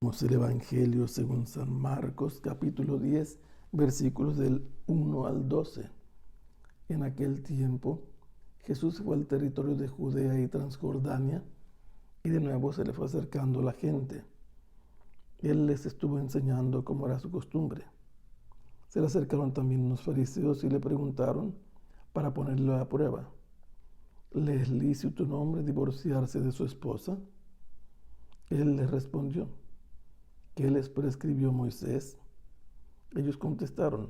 El Evangelio según San Marcos, capítulo 10, versículos del 1 al 12. En aquel tiempo, Jesús fue al territorio de Judea y Transjordania, y de nuevo se le fue acercando la gente. Él les estuvo enseñando como era su costumbre. Se le acercaron también unos fariseos y le preguntaron para ponerlo a prueba: ¿le es lícito a un hombre divorciarse de su esposa? Él les respondió: ¿qué les prescribió Moisés? Ellos contestaron: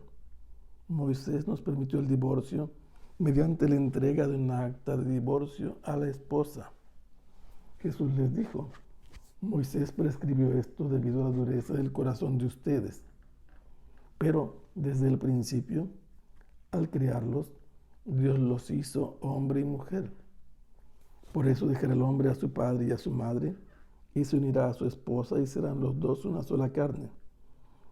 Moisés nos permitió el divorcio mediante la entrega de una acta de divorcio a la esposa. Jesús les dijo: Moisés prescribió esto debido a la dureza del corazón de ustedes. Pero desde el principio, al crearlos, Dios los hizo hombre y mujer. Por eso dejará el hombre a su padre y a su madre, y se unirá a su esposa, y serán los dos una sola carne.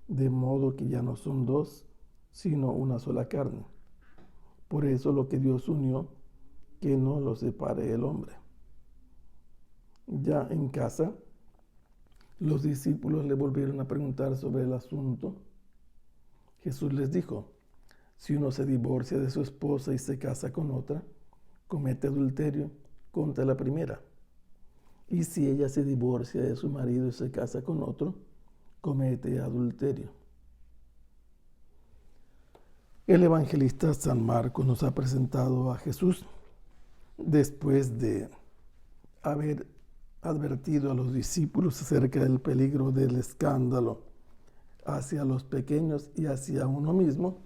De modo que ya no son dos, sino una sola carne. Por eso lo que Dios unió, que no lo separe el hombre. Ya en casa, los discípulos le volvieron a preguntar sobre el asunto. Jesús les dijo: si uno se divorcia de su esposa y se casa con otra, comete adulterio contra la primera. Y si ella se divorcia de su marido y se casa con otro, comete adulterio. El evangelista San Marcos nos ha presentado a Jesús después de haber advertido a los discípulos acerca del peligro del escándalo hacia los pequeños y hacia uno mismo.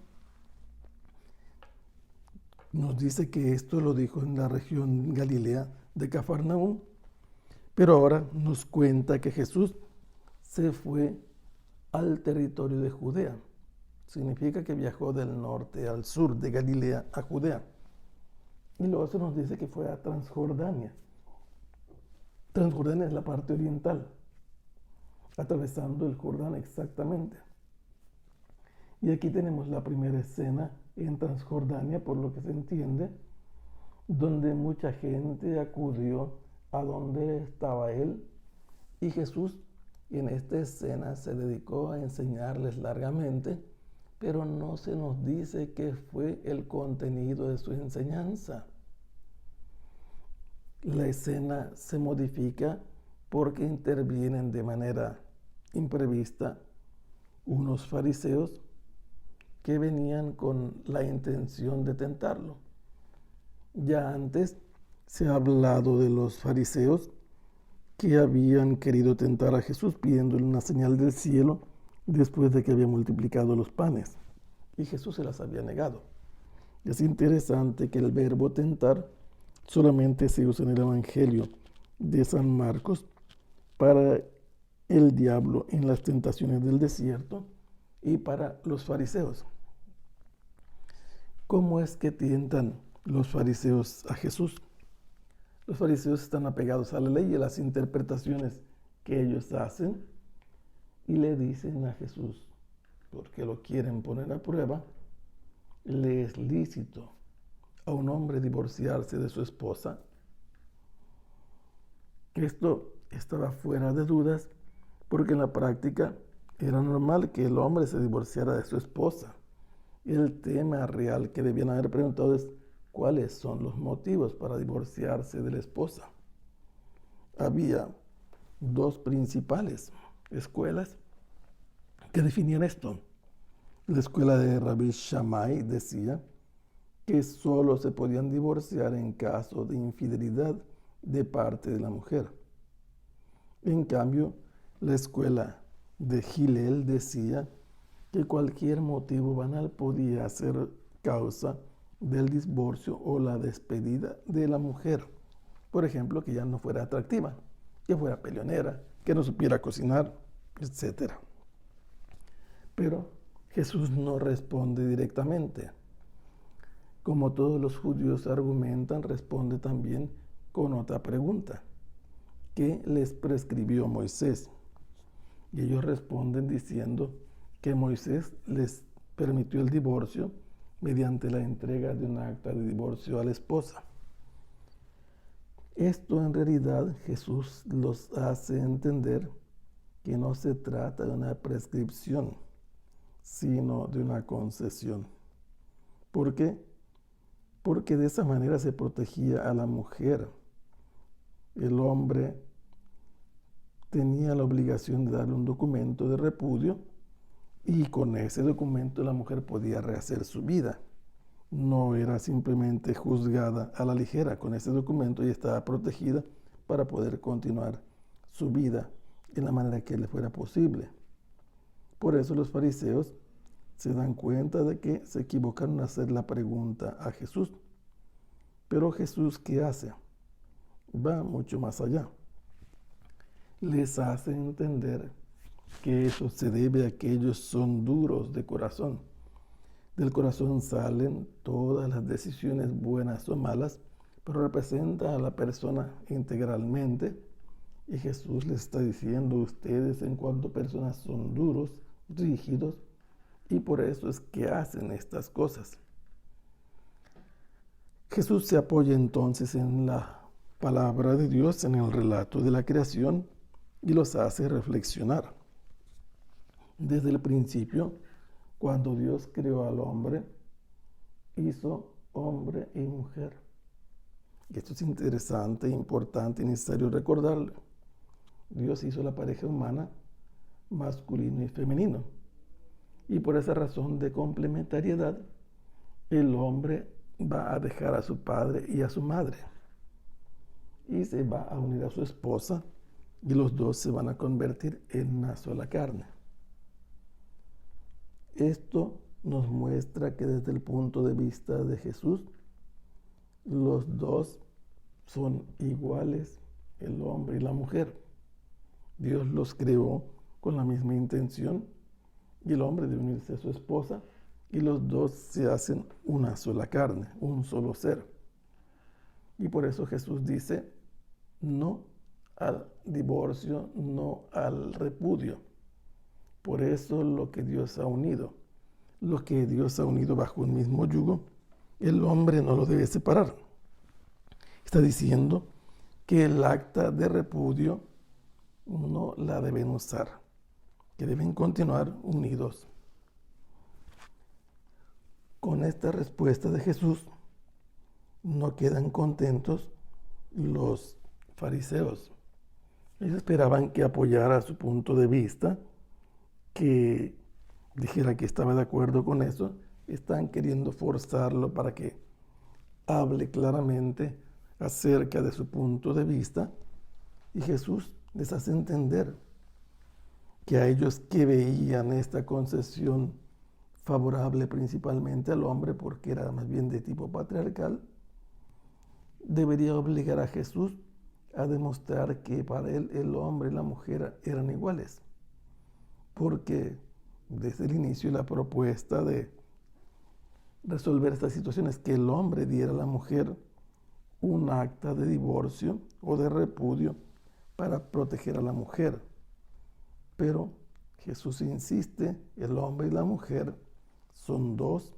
Nos dice que esto lo dijo en la región Galilea de Cafarnaúm, pero ahora nos cuenta que Jesús se fue al territorio de Judea. Significa que viajó del norte al sur de Galilea a Judea. Y luego se nos dice que fue a Transjordania. Transjordania es la parte oriental, atravesando el Jordán exactamente. Y aquí tenemos la primera escena en Transjordania, por lo que se entiende, donde mucha gente acudió a donde estaba él, y Jesús en esta escena se dedicó a enseñarles largamente, pero no se nos dice qué fue el contenido de su enseñanza. La escena se modifica porque intervienen de manera imprevista unos fariseos que venían con la intención de tentarlo. Ya antes se ha hablado de los fariseos que habían querido tentar a Jesús pidiéndole una señal del cielo después de que había multiplicado los panes, y Jesús se las había negado. Es interesante que el verbo tentar solamente se usa en el Evangelio de San Marcos para el diablo en las tentaciones del desierto y para los fariseos. ¿Cómo es que tientan los fariseos a Jesús? Los fariseos están apegados a la ley y a las interpretaciones que ellos hacen, y le dicen a Jesús, porque lo quieren poner a prueba: ¿le es lícito a un hombre divorciarse de su esposa? Esto estaba fuera de dudas, porque en la práctica era normal que el hombre se divorciara de su esposa. El tema real que debían haber preguntado es: ¿cuáles son los motivos para divorciarse de la esposa? Había dos principales escuelas que definían esto. La escuela de Rabbi Shammai decía que solo se podían divorciar en caso de infidelidad de parte de la mujer. En cambio, la escuela de Hillel decía que cualquier motivo banal podía ser causa del divorcio o la despedida de la mujer. Por ejemplo, que ya no fuera atractiva, que fuera peleonera, que no supiera cocinar, etc. Pero Jesús no responde directamente. Como todos los judíos argumentan, responde también con otra pregunta: ¿qué les prescribió Moisés? Y ellos responden diciendo que Moisés les permitió el divorcio mediante la entrega de un acta de divorcio a la esposa. Esto en realidad Jesús los hace entender que no se trata de una prescripción, sino de una concesión. ¿Por qué? Porque de esa manera se protegía a la mujer. El hombre tenía la obligación de darle un documento de repudio y con ese documento la mujer podía rehacer su vida. No era simplemente juzgada a la ligera. Con ese documento ella estaba protegida para poder continuar su vida en la manera que le fuera posible. Por eso los fariseos se dan cuenta de que se equivocaron al hacer la pregunta a Jesús. Pero Jesús, ¿qué hace? Va mucho más allá. Les hace entender que eso se debe a que ellos son duros de corazón. Del corazón salen todas las decisiones buenas o malas, pero representa a la persona integralmente. Y Jesús les está diciendo, ustedes en cuanto a personas son duros, rígidos, y por eso es que hacen estas cosas. Jesús se apoya entonces en la palabra de Dios, en el relato de la creación, y los hace reflexionar. Desde el principio, cuando Dios creó al hombre, hizo hombre y mujer. Y esto es interesante, importante y necesario recordarlo. Dios hizo la pareja humana masculino y femenino. Y por esa razón de complementariedad, el hombre va a dejar a su padre y a su madre. Y se va a unir a su esposa y los dos se van a convertir en una sola carne. Esto nos muestra que desde el punto de vista de Jesús, los dos son iguales, el hombre y la mujer. Dios los creó con la misma intención y el hombre de unirse a su esposa y los dos se hacen una sola carne, un solo ser. Y por eso Jesús dice no al divorcio, no al repudio. Por eso lo que Dios ha unido bajo un mismo yugo, el hombre no lo debe separar. Está diciendo que el acta de repudio no la deben usar, que deben continuar unidos. Con esta respuesta de Jesús no quedan contentos los fariseos. Ellos esperaban que apoyara su punto de vista, que dijera que estaba de acuerdo con eso. Están queriendo forzarlo para que hable claramente acerca de su punto de vista. Y Jesús les hace entender que a ellos que veían esta concesión favorable principalmente al hombre, porque era más bien de tipo patriarcal, debería obligar a Jesús a demostrar que para él el hombre y la mujer eran iguales. Porque desde el inicio la propuesta de resolver esta situación es que el hombre diera a la mujer un acta de divorcio o de repudio para proteger a la mujer. Pero Jesús insiste, el hombre y la mujer son dos,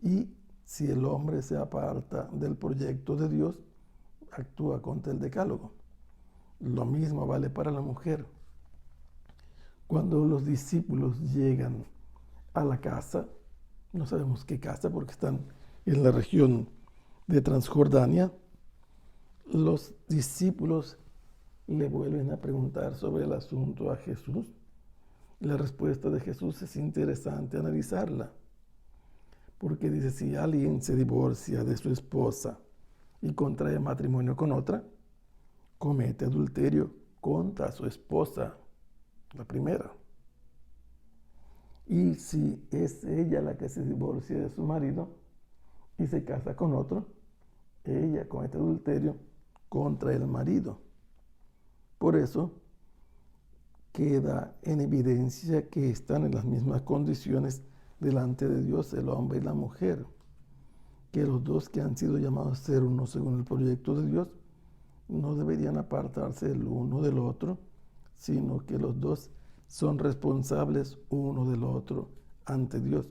y si el hombre se aparta del proyecto de Dios, actúa contra el decálogo. Lo mismo vale para la mujer. Cuando los discípulos llegan a la casa, no sabemos qué casa porque están en la región de Transjordania, los discípulos le vuelven a preguntar sobre el asunto a Jesús. La respuesta de Jesús es interesante analizarla, porque dice, si alguien se divorcia de su esposa y contrae matrimonio con otra, comete adulterio contra su esposa, la primera. Y si es ella la que se divorcia de su marido y se casa con otro, ella comete adulterio contra el marido. Por eso queda en evidencia que están en las mismas condiciones delante de Dios el hombre y la mujer, que los dos que han sido llamados a ser uno según el proyecto de Dios no deberían apartarse el uno del otro, sino que los dos son responsables uno del otro ante Dios,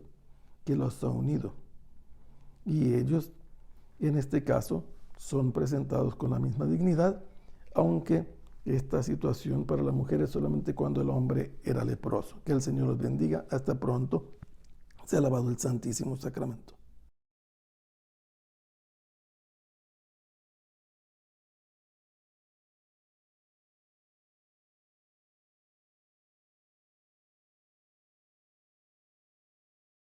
que los ha unido. Y ellos, en este caso, son presentados con la misma dignidad, aunque esta situación para las mujeres solamente cuando el hombre era leproso. Que el Señor los bendiga. Hasta pronto. Se ha alabado el Santísimo Sacramento.